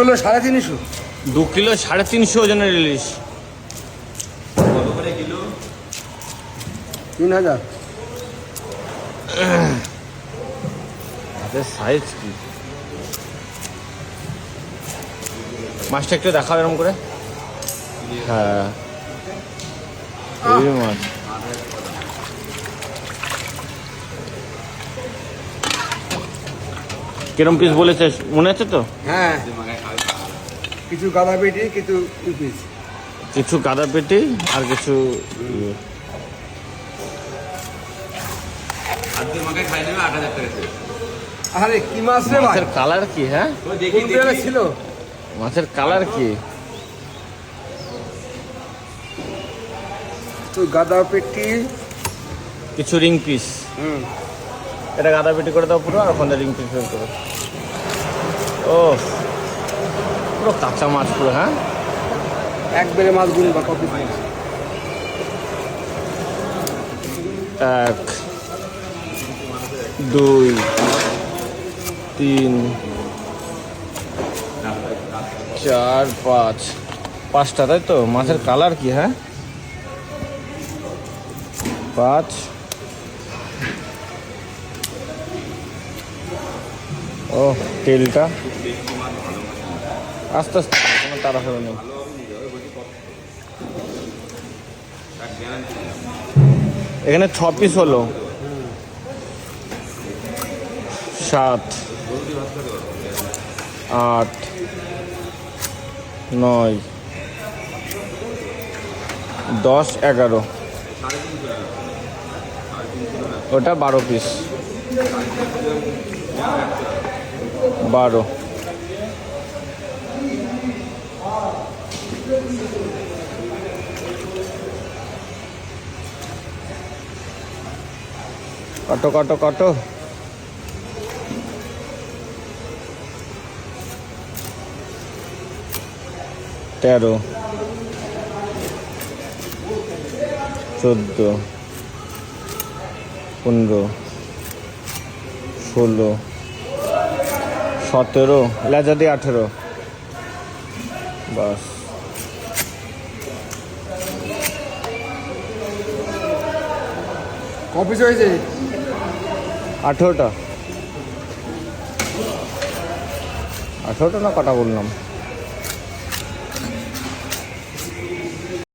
Kilo 350। 2 kilo 350 ওজনের ইলিশ। কত করে কিলো? 3000। মাছের সাইজ কি! মাছটা একটু দেখাও এরকম করে। হ্যাঁ, এই মাছ। কিরম পিস বলেছে মনে আছে তো? হ্যাঁ, কিছু গাদা পেটি, কিছু পিস। কিছু গাদা পেটি আর কিছু আজকে মাকে খাই নেবে 8000 টাকা ছিল। আরে কি মাছ রে ভাই? মাছের কালার কি? হ্যাঁ, তো দেখি কোন ছিল? মাছের কালার কি? তো গাদা পেটি, কিছু রিং পিস। এটা গাদা পেটি করে দাও পুরো, আর ওখানে রিং পিস বের করো। ও, পুরো কাঁচা মাছ পুরো। হ্যাঁ, একবারে মাছ গুন বা কপি মাছ। 1 2 3 4 5 5টা, তাই তো? মাছের কালার কি? হ্যাঁ, 5। ও, তেলটা আস্তে আস্তে, কোনো তাড়াহুড়ো নেই। এখানে 6 পিস হলো। 7 8 9 10 11, ওটা 12 পিস। 12। কাটো কাটো কাটো। 13 14 15 16 17, লেজা দিয়ে 18। বাস। কপি হয়েছে 18টা। 18টা না কটা বললাম?